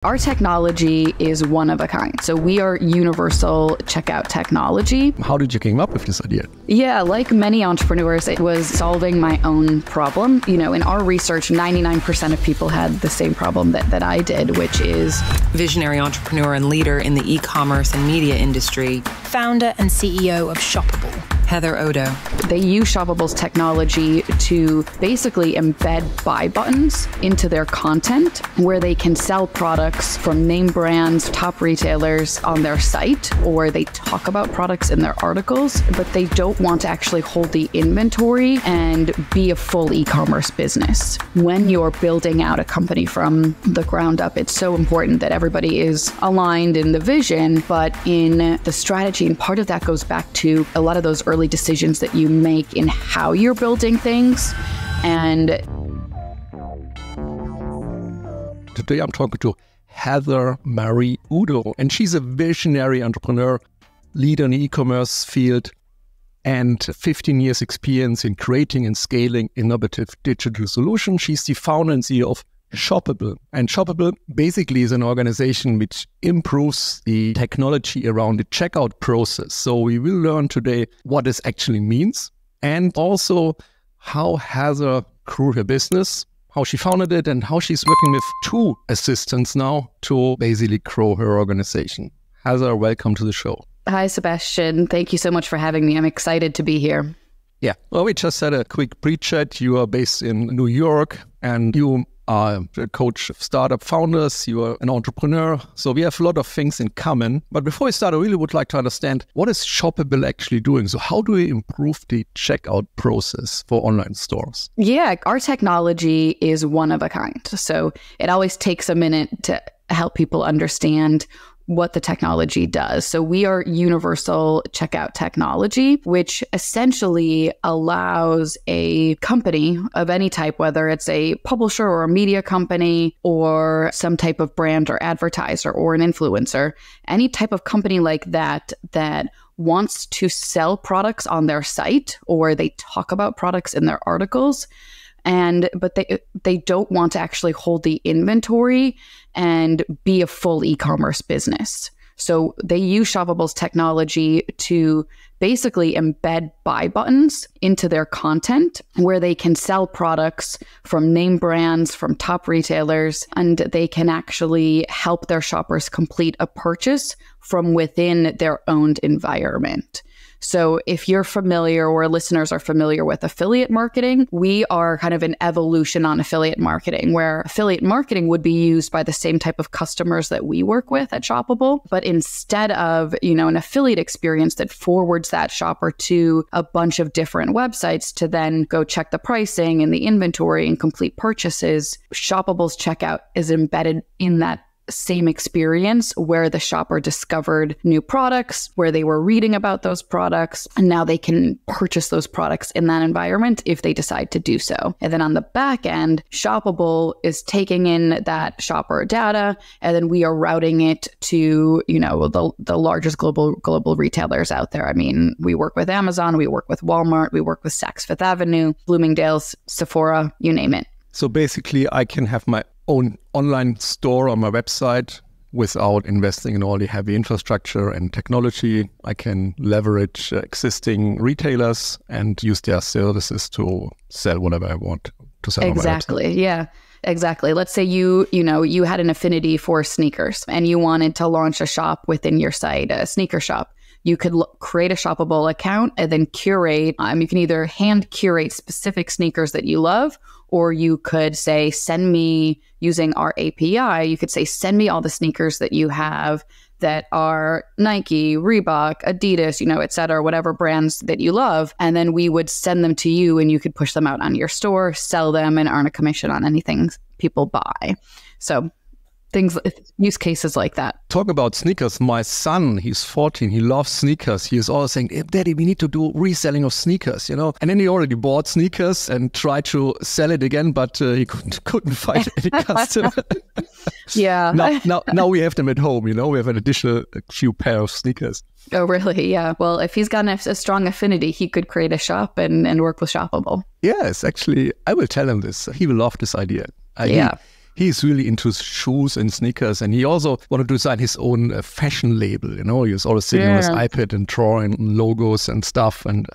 Our technology is one of a kind. So we are universal checkout technology. How did you come up with this idea? Yeah, like many entrepreneurs, it was solving my own problem. You know, in our research, 99% of people had the same problem that I did, which is visionary entrepreneur and leader in the e-commerce and media industry, founder and CEO of Shoppable, Heather Udo. They use Shoppable's technology to basically embed buy buttons into their content where they can sell products from name brands, top retailers on their site, or they talk about products in their articles, but they don't want to actually hold the inventory and be a full e-commerce business. When you're building out a company from the ground up, it's so important that everybody is aligned in the vision, but in the strategy. And part of that goes back to a lot of those early decisions that you make in how you're building things. And today I'm talking to Heather Udo, and she's a visionary entrepreneur, leader in the e-commerce field, and 15 years experience in creating and scaling innovative digital solutions. She's the founder and CEO of Shoppable. And Shoppable basically is an organization which improves the technology around the checkout process. So we will learn today what this actually means, and also how Heather grew her business, how she founded it, and how she's working with 2 assistants now to basically grow her organization. Heather, welcome to the show. Hi, Sebastian. Thank you so much for having me. I'm excited to be here. Yeah, well, we just had a quick pre-chat. You are based in New York, and you are a coach of startup founders. You are an entrepreneur. So we have a lot of things in common. But before we start, I really would like to understand, what is Shoppable actually doing? So how do we improve the checkout process for online stores? Yeah, our technology is one of a kind. So it always takes a minute to help people understand what the technology does. So we are universal checkout technology, which essentially allows a company of any type, whether it's a publisher or a media company or some type of brand or advertiser or an influencer, any type of company like that wants to sell products on their site, or they talk about products in their articles, but they don't want to actually hold the inventory and be a full e-commerce business. So they use Shoppable's technology to basically embed buy buttons into their content where they can sell products from name brands, from top retailers, and they can actually help their shoppers complete a purchase from within their owned environment. So if you're familiar, or listeners are familiar with affiliate marketing, we are kind of an evolution on affiliate marketing, where affiliate marketing would be used by the same type of customers that we work with at Shoppable. But instead of, an affiliate experience that forwards that shopper to a bunch of different websites to then go check the pricing and the inventory and complete purchases, Shoppable's checkout is embedded in that same experience where the shopper discovered new products, where they were reading about those products, and now they can purchase those products in that environment if they decide to do so. And then on the back end, Shoppable is taking in that shopper data, and then we are routing it to, the largest global retailers out there. I mean, we work with Amazon, we work with Walmart, we work with Saks Fifth Avenue, Bloomingdale's, Sephora, you name it. So basically, I can have my own online store on my website without investing in all the heavy infrastructure and technology. I can leverage existing retailers and use their services to sell whatever I want to sell. Exactly. On my website. Yeah. Exactly. Let's say you had an affinity for sneakers and you wanted to launch a shop within your site, a sneaker shop. You could create a Shoppable account and then curate. You can either hand curate specific sneakers that you love, or you could say, send me, using our API, you could say, send me all the sneakers that you have that are Nike, Reebok, Adidas, et cetera, whatever brands that you love. And then we would send them to you and you could push them out on your store, sell them, and earn a commission on anything people buy. So use cases like that. Talk about sneakers. My son, he's 14. He loves sneakers. He is always saying, hey, Daddy, we need to do reselling of sneakers, And then he already bought sneakers and tried to sell it again, but he couldn't find any customer. Yeah. Now we have them at home, We have an additional few pair of sneakers. Oh, really? Yeah. Well, if he's got a strong affinity, he could create a shop and work with Shoppable. Yes, actually, I will tell him this. He will love this idea. Yeah. He's really into shoes and sneakers, and he also wanted to design his own fashion label. You know, he was always sitting on his iPad and drawing logos and stuff. And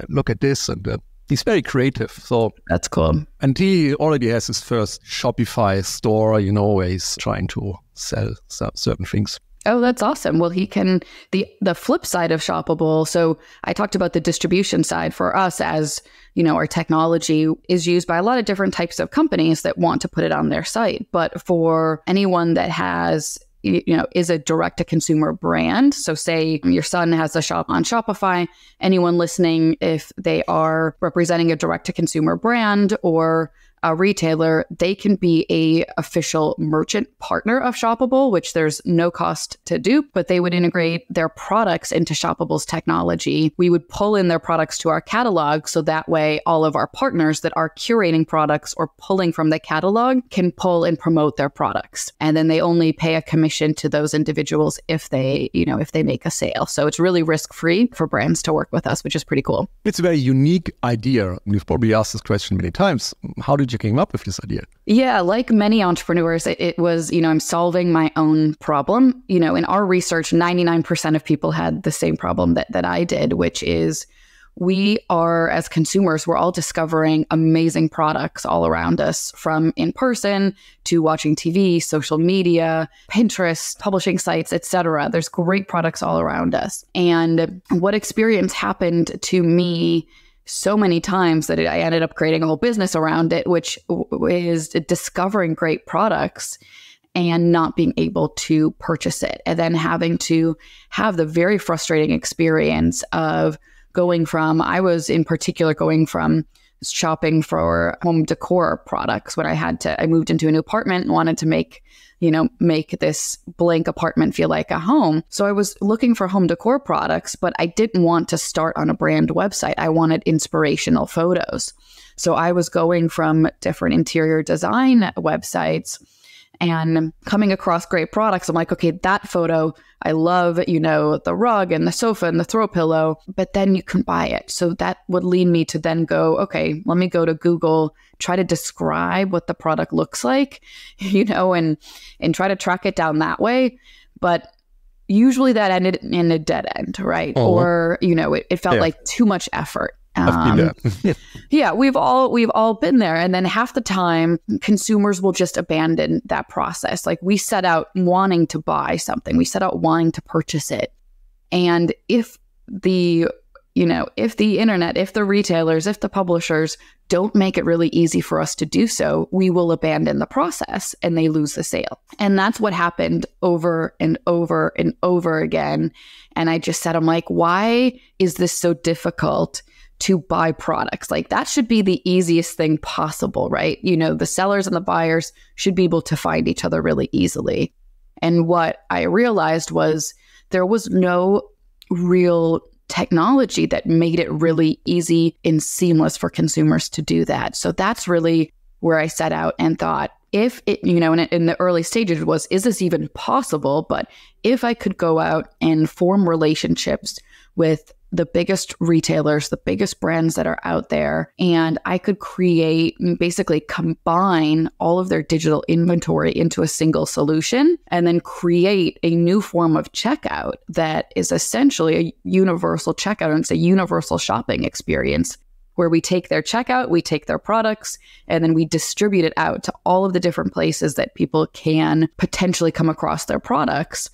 look at this, and he's very creative. So that's cool. And he already has his first Shopify store. You know, where he's trying to sell certain things. Oh, that's awesome. Well, he can, the flip side of Shoppable. So I talked about the distribution side for us as, you know, our technology is used by a lot of different types of companies that want to put it on their site. But for anyone that has, you know, is a direct to consumer brand. So say your son has a shop on Shopify, anyone listening, if they are representing a direct to consumer brand or a retailer, they can be a official merchant partner of Shoppable, which there's no cost to do, but they would integrate their products into Shoppable's technology. We would pull in their products to our catalog. So that way, all of our partners that are curating products or pulling from the catalog can pull and promote their products. And then they only pay a commission to those individuals if they make a sale. So it's really risk-free for brands to work with us, which is pretty cool. It's a very unique idea. You've probably asked this question many times. How did you came up with this idea? Yeah, like many entrepreneurs, it was, you know, I'm solving my own problem. You know, in our research, 99% of people had the same problem that I did, which is we are, as consumers, we're all discovering amazing products all around us, from in person to watching TV, social media, Pinterest, publishing sites, etc. There's great products all around us. And what experience happened to me so many times that I ended up creating a whole business around it, which is discovering great products and not being able to purchase it. And then having to have the very frustrating experience of I was in particular going from shopping for home decor products when I moved into a new apartment and wanted to make this blank apartment feel like a home. So I was looking for home decor products, but I didn't want to start on a brand website. I wanted inspirational photos. So I was going from different interior design websites and coming across great products. I'm like, okay, that photo, I love, you know, the rug and the sofa and the throw pillow, but then you can buy it. So that would lead me to then go, okay, let me go to Google, try to describe what the product looks like, you know, and try to track it down that way. But usually that ended in a dead end, right? Uh-huh. Or, you know, it felt like too much effort. I've been there. Yeah, we've all been there. And then half the time, consumers will just abandon that process. Like, we set out wanting to buy something, we set out wanting to purchase it. And if the internet, if the retailers, if the publishers don't make it really easy for us to do so, we will abandon the process and they lose the sale. And that's what happened over and over and over again. And I just said, I'm like, why is this so difficult to buy products? Like, that should be the easiest thing possible, right? You know, the sellers and the buyers should be able to find each other really easily. And what I realized was there was no real technology that made it really easy and seamless for consumers to do that. So that's really where I set out and thought, if it, you know, in the early stages was, is this even possible? But if I could go out and form relationships with the biggest retailers, the biggest brands that are out there, and I could basically combine all of their digital inventory into a single solution and then create a new form of checkout that is essentially a universal checkout, and it's a universal shopping experience where we take their checkout, we take their products, and then we distribute it out to all of the different places that people can potentially come across their products.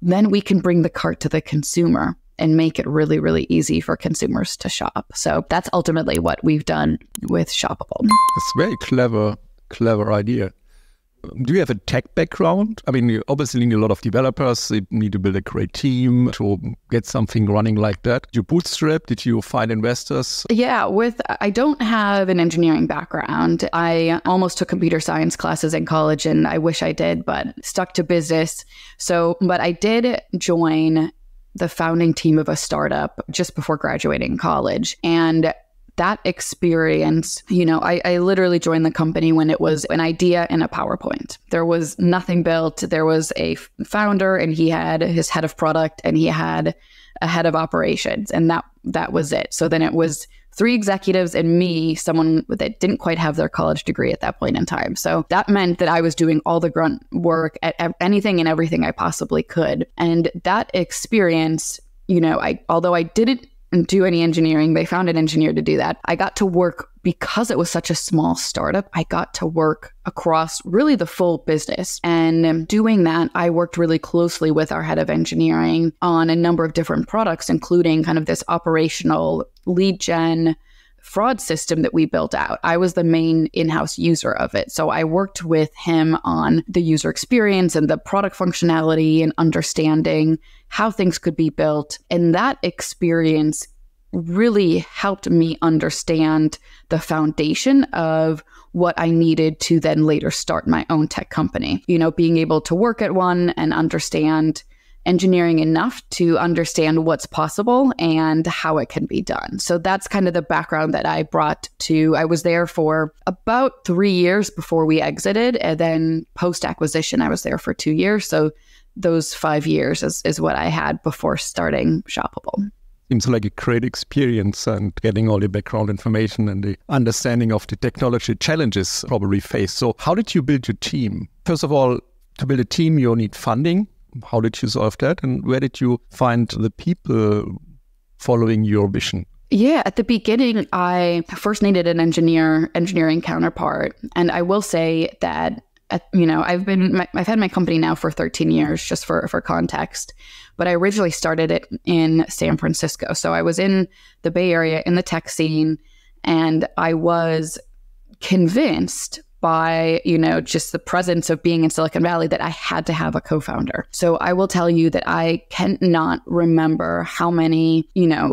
Then we can bring the cart to the consumer and make it really, really easy for consumers to shop. So that's ultimately what we've done with Shoppable. It's a very clever idea. Do you have a tech background? I mean, you obviously need a lot of developers. You need to build a great team to get something running like that. Did you bootstrap? Did you find investors? Yeah, I don't have an engineering background. I almost took computer science classes in college, and I wish I did, but stuck to business. But I did join the founding team of a startup just before graduating college. And that experience, you know, I literally joined the company when it was an idea and a PowerPoint. There was nothing built. There was a founder, and he had his head of product, and he had a head of operations, and that was it. So then it was 3 executives and me, someone that didn't quite have their college degree at that point in time. So that meant that I was doing all the grunt work at anything and everything I possibly could. And that experience, although I didn't do any engineering, they found an engineer to do that. I got to work, because it was such a small startup, I got to work across really the full business. And doing that, I worked really closely with our head of engineering on a number of different products, including kind of this operational lead gen fraud system that we built out. I was the main in-house user of it. So I worked with him on the user experience and the product functionality and understanding how things could be built. And that experience really helped me understand the foundation of what I needed to then later start my own tech company. Being able to work at one and understand engineering enough to understand what's possible and how it can be done. So that's kind of the background that I brought to. I was there for about 3 years before we exited. And then post-acquisition, I was there for 2 years. So those 5 years is what I had before starting Shoppable. Seems like a great experience, and getting all the background information and the understanding of the technology challenges probably faced. So how did you build your team? First of all, to build a team, you need funding. How did you solve that? And where did you find the people following your vision? Yeah, at the beginning, I first needed an engineering counterpart. And I will say that, I've had my company now for 13 years, just for context. But I originally started it in San Francisco. So I was in the Bay Area in the tech scene, and I was convinced by, just the presence of being in Silicon Valley that I had to have a co-founder. So I will tell you that I cannot remember how many,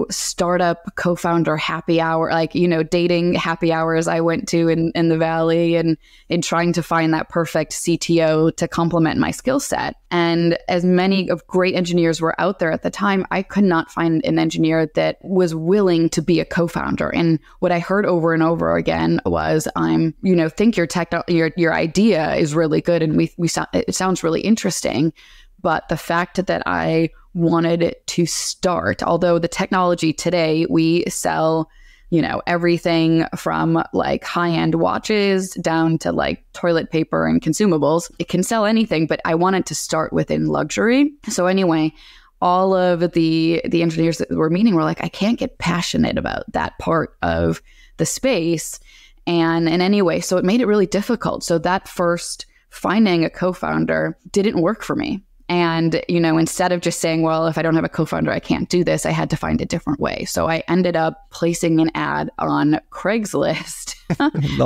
startup co-founder happy hour, dating happy hours I went to in the Valley and in trying to find that perfect CTO to complement my skill set. And as many of great engineers were out there at the time, I could not find an engineer that was willing to be a co-founder. And what I heard over and over again was, think your idea is really good and it sounds really interesting, but the fact that I wanted it to start, although the technology today, we sell everything from like high-end watches down to like toilet paper and consumables. It can sell anything, but I wanted to start within luxury. So anyway, all of the engineers that were meeting were like, I can't get passionate about that part of the space. And in any way, so it made it really difficult. So that first finding a co-founder didn't work for me. And, instead of just saying, well, if I don't have a co-founder, I can't do this, I had to find a different way. So I ended up placing an ad on Craigslist.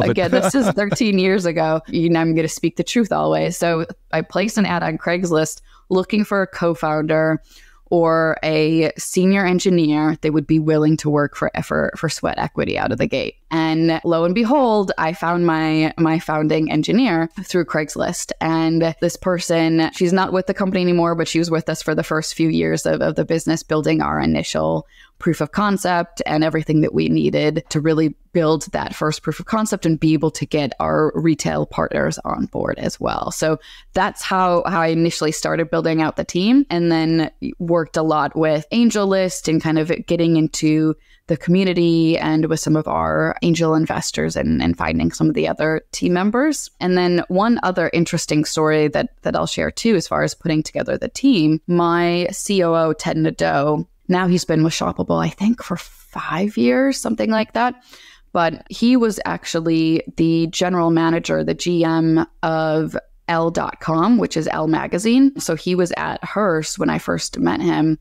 Again, this is 13 years ago. I'm going to speak the truth always. So I placed an ad on Craigslist looking for a co-founder or a senior engineer that would be willing to work for sweat equity out of the gate. And lo and behold, I found my founding engineer through Craigslist. And this person, she's not with the company anymore, but she was with us for the first few years of the business, building our initial proof of concept and everything that we needed to really build that first proof of concept and be able to get our retail partners on board as well. So that's how I initially started building out the team, and then worked a lot with AngelList and kind of getting into the community and with some of our angel investors and finding some of the other team members. And then one other interesting story that I'll share too, as far as putting together the team, my COO, Heather Udo, now he's been with Shoppable, I think, for 5 years, something like that. But he was actually the general manager, the GM of Elle.com, which is Elle Magazine. So he was at Hearst when I first met him.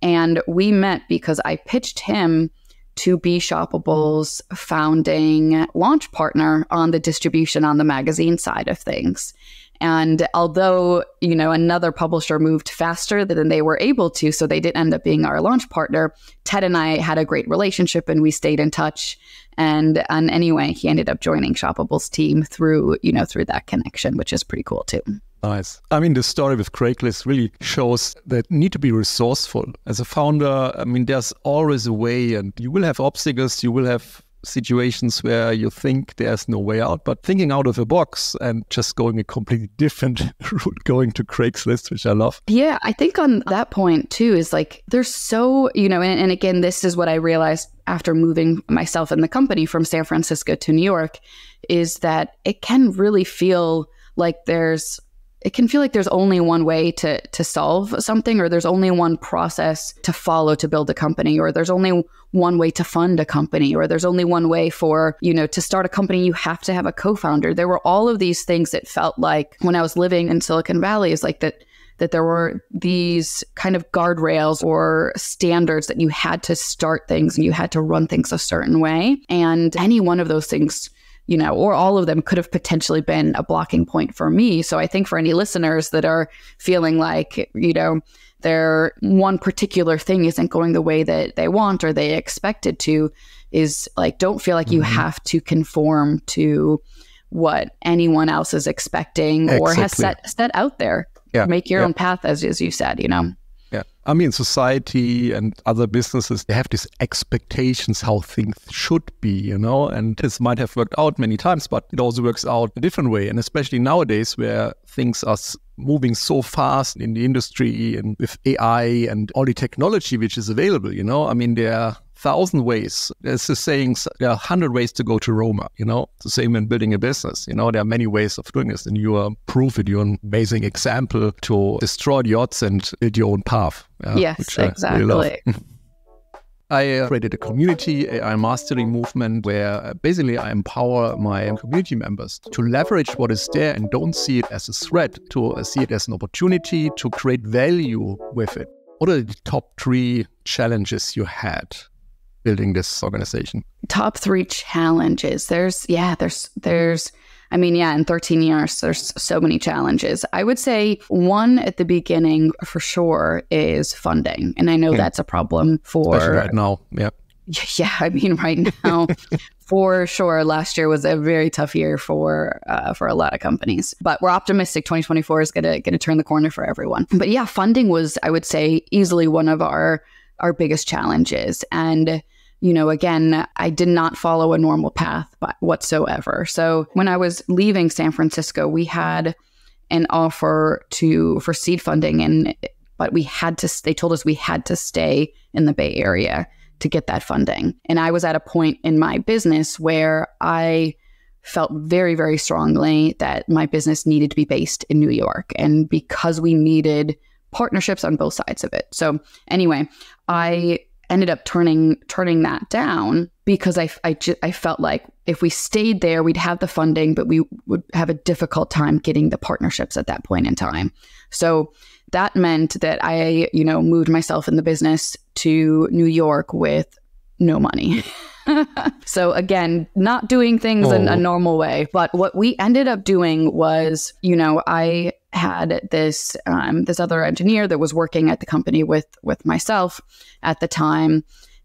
And we met because I pitched him to be Shoppable's founding launch partner on the distribution on the magazine side of things. And although, another publisher moved faster than they were able to, so they did end up being our launch partner, Ted and I had a great relationship and we stayed in touch. And anyway, he ended up joining Shoppable's team through that connection, which is pretty cool too. Nice. I mean, the story with Craigslist really shows that you need to be resourceful. As a founder, there's always a way, and you will have obstacles, you will have situations where you think there's no way out, but thinking out of the box and just going a completely different route, going to Craigslist, which I love. Yeah, I think on that point too is like, there's so, and again, this is what I realized after moving myself and the company from San Francisco to New York is that it can really feel like there's only one way to solve something, or there's only one process to follow to build a company, or there's only one way to fund a company, or there's only one way for, to start a company, you have to have a co-founder. There were all of these things that felt like when I was living in Silicon Valley is like that there were these kind of guardrails or standards that you had to start things and you had to run things a certain way. And any one of those things, or all of them could have potentially been a blocking point for me. So I think for any listeners that are feeling like, their one particular thing isn't going the way that they want or they expect it to, is like, don't feel like you have to conform to what anyone else is expecting or has set out there. Yeah. Make your own path, as you said, Yeah. I mean, society and other businesses, they have these expectations how things should be, and this might have worked out many times, but it also works out a different way. And especially nowadays where things are moving so fast in the industry and with AI and all the technology which is available, I mean, there are 1,000 ways. There's the saying, there are 100 ways to go to Rome, It's the same in building a business, there are many ways of doing this, and you are proof it. You're an amazing example to destroy the odds and build your own path. Yes, which exactly. Really I created a community, AI mastery movement, where basically I empower my community members to leverage what is there and don't see it as a threat, to see it as an opportunity to create value with it. What are the top 3 challenges you had building this organization? Top 3 challenges. In 13 years, there's so many challenges. I would say one at the beginning for sure is funding. And I know that's a problem for... Especially right now, yeah. Yeah, right now, for sure. Last year was a very tough year for a lot of companies. But we're optimistic 2024 is going to turn the corner for everyone. But yeah, funding was, I would say, easily one of our biggest challenges. And again, I did not follow a normal path whatsoever. So when I was leaving San Francisco, we had an offer for seed funding, but they told us we had to stay in the Bay Area to get that funding. And I was at a point in my business where I felt very, very strongly that my business needed to be based in New York. And because we needed partnerships on both sides of it. So anyway, I ended up turning that down because I felt like if we stayed there, we'd have the funding, but we would have a difficult time getting the partnerships at that point in time. So that meant that I, moved myself in the business to New York with no money. So again, not doing things in a normal way. But what we ended up doing was, I had this other engineer that was working at the company with myself at the time.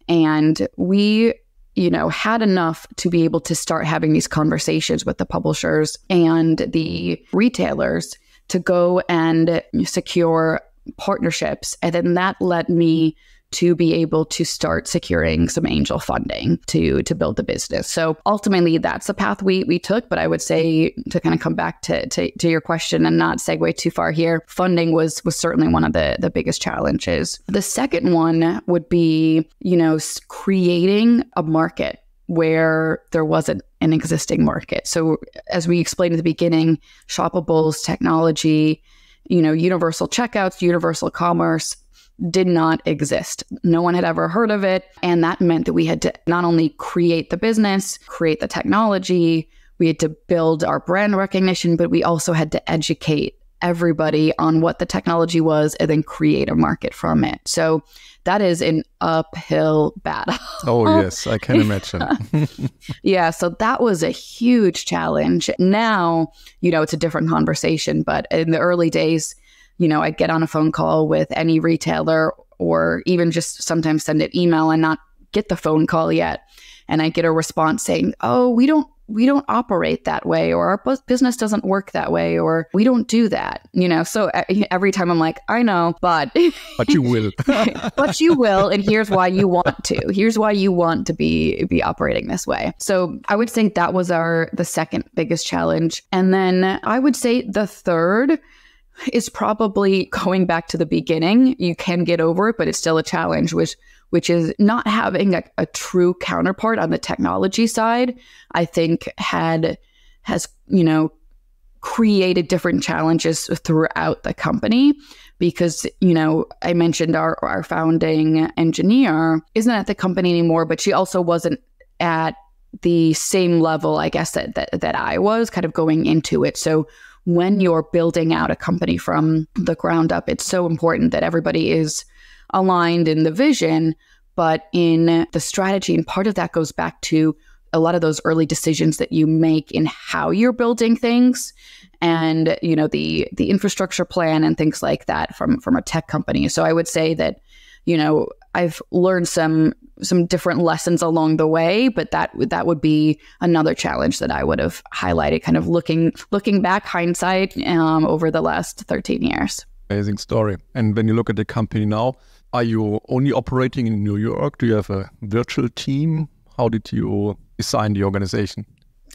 And we, had enough to be able to start having these conversations with the publishers and the retailers to go and secure partnerships. And then that led me to be able to start securing some angel funding to build the business. So ultimately, that's the path we took. But I would say, to kind of come back to your question and not segue too far here, funding was certainly one of the biggest challenges. The second one would be, creating a market where there wasn't an existing market. So as we explained at the beginning, Shoppable's technology, universal checkouts, universal commerce, did not exist. No one had ever heard of it. And that meant that we had to not only create the business, create the technology, we had to build our brand recognition, but we also had to educate everybody on what the technology was and then create a market from it. So that is an uphill battle. Oh, yes, I can imagine. Yeah, so that was a huge challenge. Now, it's a different conversation, but in the early days, I'd get on a phone call with any retailer or even just sometimes send an email and not get the phone call yet. And I get a response saying, oh, we don't operate that way, or our business doesn't work that way, or we don't do that. So every time I'm like, I know, but you will. But you will. And here's why you want to. Here's why you want to be operating this way. So I would say that was the second biggest challenge. And then I would say the third is probably going back to the beginning. You can get over it, but it's still a challenge, which is not having a true counterpart on the technology side. I think has created different challenges throughout the company, because, I mentioned our founding engineer isn't at the company anymore, but she also wasn't at the same level, I guess, that I was kind of going into it. So when you're building out a company from the ground up, it's so important that everybody is aligned in the vision, but in the strategy. And part of that goes back to a lot of those early decisions that you make in how you're building things, and the infrastructure plan and things like that from a tech company. So I would say that I've learned some different lessons along the way, but that would be another challenge that I would have highlighted, kind of looking back, hindsight, over the last 13 years. Amazing story. And when you look at the company now, are you only operating in New York? Do you have a virtual team? How did you design the organization?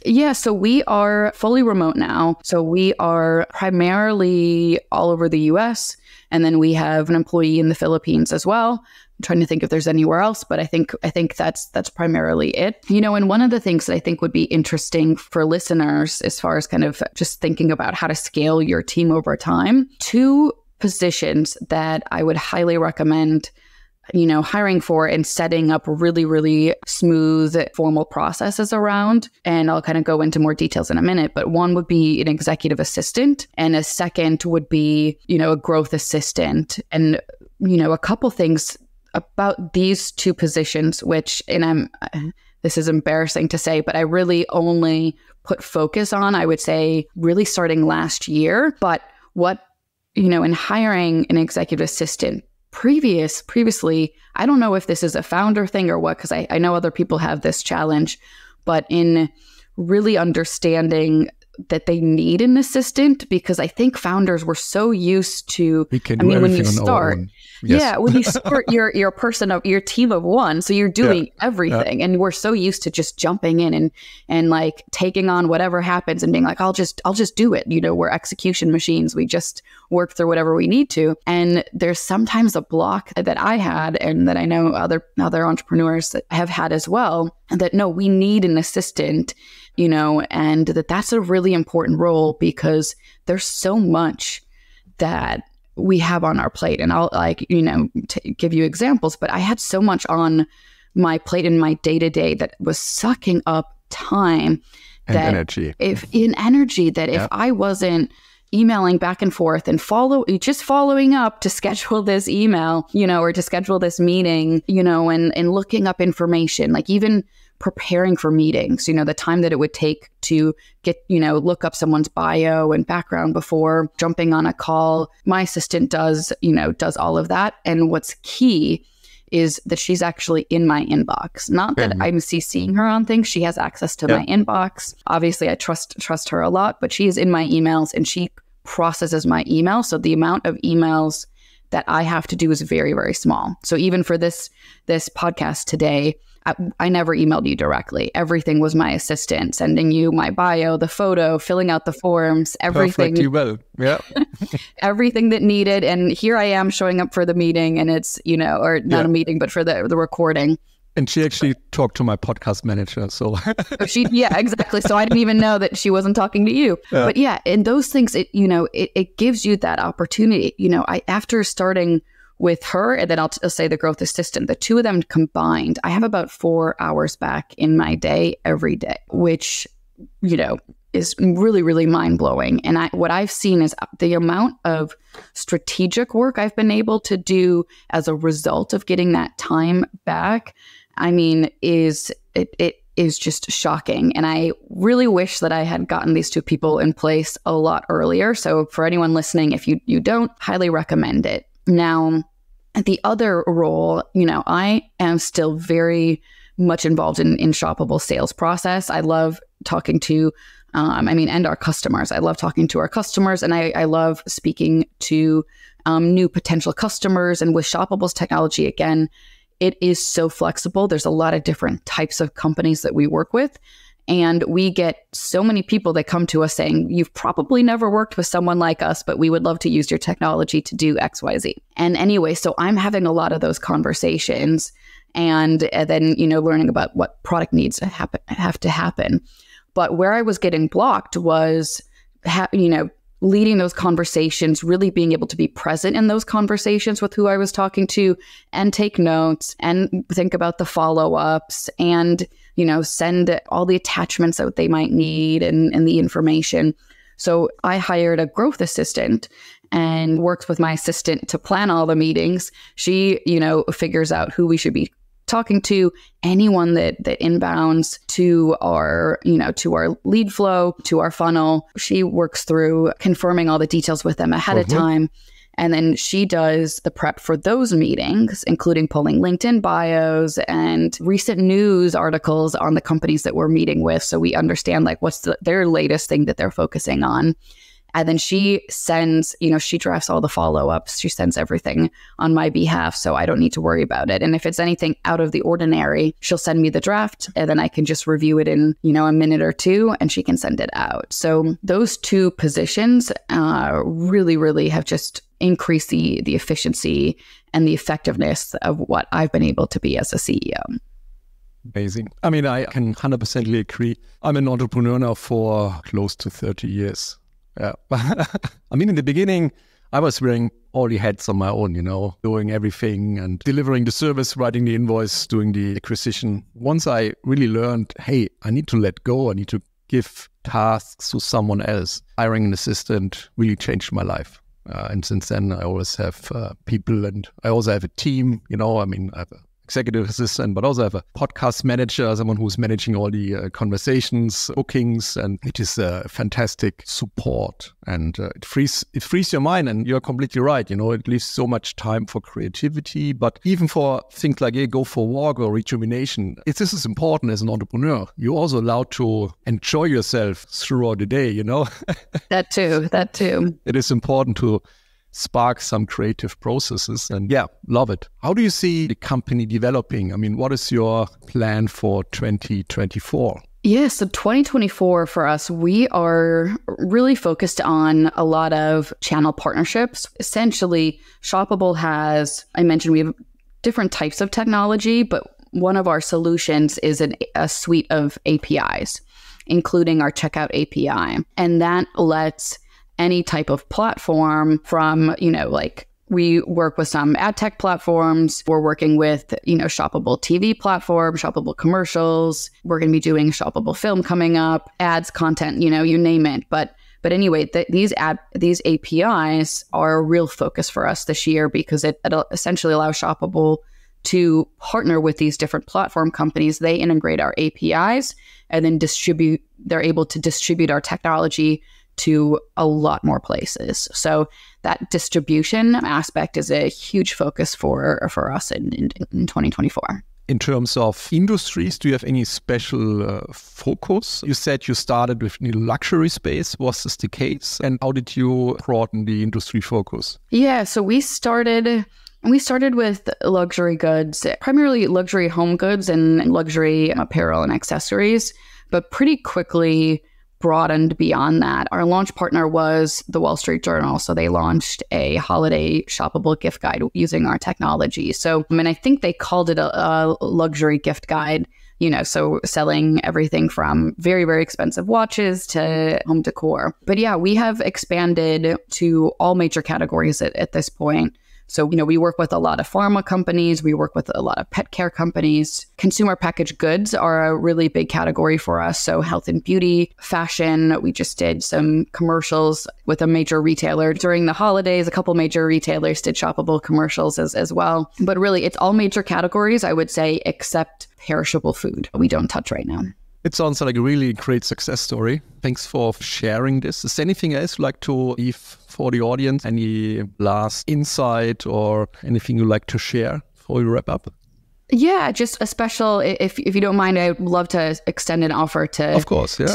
Yeah, so we are fully remote now. So we are primarily all over the US, and then we have an employee in the Philippines as well. I'm trying to think if there's anywhere else, but I think that's primarily it. And one of the things that I think would be interesting for listeners, as far as kind of just thinking about how to scale your team over time, 2 positions that I would highly recommend hiring for and setting up really, really smooth, formal processes around. And I'll kind of go into more details in a minute, but one would be an executive assistant, and a second would be, a growth assistant. And, a couple things about these 2 positions, which, and this is embarrassing to say, but I really only put focus on, I would say, really starting last year. But what, in hiring an executive assistant, previously, I don't know if this is a founder thing or what, because I know other people have this challenge, but in really understanding that they need an assistant, because I think founders were so used to, when you start, yes. When you start your person of your team of one, so you're doing everything, and we're so used to just jumping in and like taking on whatever happens and being like, I'll just do it. We're execution machines. We just work through whatever we need to. And there's sometimes a block that I had, and that I know other entrepreneurs that have had as well, that no, we need an assistant, and that's a really important role, because there's so much that we have on our plate. And I'll give you examples, but I had so much on my plate in my day-to-day that was sucking up time and energy. If I wasn't emailing back and forth and following up to schedule this email, or to schedule this meeting, and looking up information, like even preparing for meetings, the time that it would take to get, look up someone's bio and background before jumping on a call. My assistant does all of that. And what's key is that she's actually in my inbox. Not that I'm CCing her on things. She has access to my inbox. Obviously, I trust her a lot, but she is in my emails and she processes my email. So the amount of emails that I have to do is very, very small. So even for this podcast today, I never emailed you directly. Everything was my assistant sending you my bio, the photo, filling out the forms, everything. Perfectly well. Yeah. Everything that needed. And here I am showing up for the meeting, and it's, or not a meeting, but for the recording. And she actually talked to my podcast manager. So exactly. So I didn't even know that she wasn't talking to you. Yeah. But and those things, it gives you that opportunity. After starting with her, and then I'll say the growth assistant, the 2 of them combined, I have about 4 hours back in my day every day, which, is really, really mind blowing. And what I've seen is the amount of strategic work I've been able to do as a result of getting that time back. Is just shocking. And I really wish that I had gotten these 2 people in place a lot earlier. So for anyone listening, if you don't, highly recommend it. Now, the other role, I am still very much involved in Shoppable sales process. I love talking to, and our customers. I love talking to our customers, and I love speaking to new potential customers. And with Shoppable's technology, again, it is so flexible. There's a lot of different types of companies that we work with. And we get so many people that come to us saying, you've probably never worked with someone like us, but we would love to use your technology to do XYZ. And anyway, so I'm having a lot of those conversations and then, learning about what product needs to have to happen. But where I was getting blocked was, leading those conversations, really being able to be present in those conversations with who I was talking to and take notes and think about the follow-ups and, send all the attachments that they might need and the information. So I hired a growth assistant and works with my assistant to plan all the meetings. She, figures out who we should be talking to, anyone that inbounds to our, to our lead flow, to our funnel. She works through confirming all the details with them ahead of time. And then she does the prep for those meetings, including pulling LinkedIn bios and recent news articles on the companies that we're meeting with. So we understand what's their latest thing that they're focusing on. And then she sends, she drafts all the follow-ups. She sends everything on my behalf, so I don't need to worry about it. And if it's anything out of the ordinary, she'll send me the draft, and then I can just review it in, a minute or two, and she can send it out. So those two positions really, really have just increased the efficiency and the effectiveness of what I've been able to be as a CEO. Amazing. I mean, I can 100% agree. I'm an entrepreneur now for close to 30 years. Yeah. I mean, in the beginning, I was wearing all the hats on my own, doing everything and delivering the service, writing the invoice, doing the acquisition. Once I really learned, hey, I need to let go. I need to give tasks to someone else. Hiring an assistant really changed my life. And since then, I always have people, and I also have a team. I have an executive assistant, but also have a podcast manager, someone who's managing all the conversations, bookings, and it is a fantastic support. And it frees your mind, and you're completely right. It leaves so much time for creativity, but even for things like go for a walk or rejuvenation. This is important as an entrepreneur. You're also allowed to enjoy yourself throughout the day, That too. It is important to spark some creative processes, and love it. How do you see the company developing? I mean, what is your plan for 2024? Yeah, so 2024 for us, we are really focused on a lot of channel partnerships. Essentially, Shoppable has, I mentioned we have different types of technology, but one of our solutions is a suite of APIs, including our checkout API. And that lets any type of platform from, we work with some ad tech platforms. We're working with, Shoppable TV platform, Shoppable commercials. We're going to be doing Shoppable film coming up, ads, content, you name it. But anyway, these APIs are a real focus for us this year because it essentially allows Shoppable to partner with these different platform companies. They integrate our APIs and then they're able to distribute our technology to a lot more places. So that distribution aspect is a huge focus for us in 2024. In terms of industries, do you have any special focus? You said you started with the luxury space. Was this the case? And how did you broaden the industry focus? Yeah, so we started with luxury goods, primarily luxury home goods and luxury apparel and accessories, but pretty quickly broadened beyond that. Our launch partner was the Wall Street Journal. So they launched a holiday shoppable gift guide using our technology. So, I think they called it a luxury gift guide, so selling everything from very, very expensive watches to home decor. But yeah, we have expanded to all major categories at this point. So, we work with a lot of pharma companies. We work with a lot of pet care companies. Consumer packaged goods are a really big category for us. So health and beauty, fashion. We just did some commercials with a major retailer during the holidays. A couple major retailers did Shoppable commercials as well. But really, it's all major categories, I would say, except perishable food. We don't touch right now. It sounds like a really great success story. Thanks for sharing this. Is there anything else you'd like to leave for the audience? Any last insight or anything you'd like to share before we wrap up? Yeah, just a special, if you don't mind, I would love to extend an offer to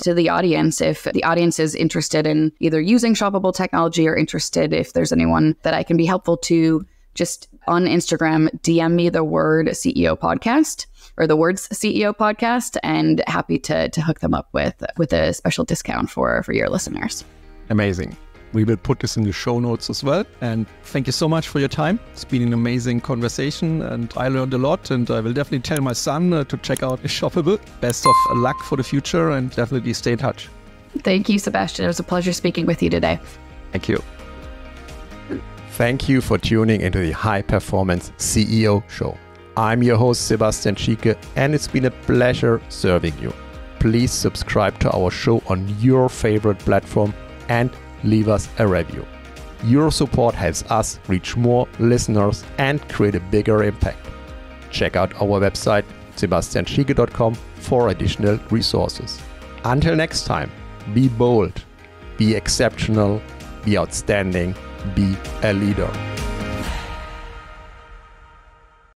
the audience. If the audience is interested in either using Shoppable technology or interested if there's anyone that I can be helpful to, just on Instagram, DM me the word CEO podcast or the words CEO podcast, and happy to hook them up with a special discount for your listeners. Amazing. We will put this in the show notes as well. And thank you so much for your time. It's been an amazing conversation and I learned a lot, and I will definitely tell my son to check out Shoppable. Best of luck for the future and definitely stay in touch. Thank you, Sebastian. It was a pleasure speaking with you today. Thank you. Thank you for tuning into the High Performance CEO Show. I'm your host, Sebastian Schieke, and it's been a pleasure serving you. Please subscribe to our show on your favorite platform and leave us a review. Your support helps us reach more listeners and create a bigger impact. Check out our website, sebastianschieke.com, for additional resources. Until next time, be bold, be exceptional, be outstanding, be a leader.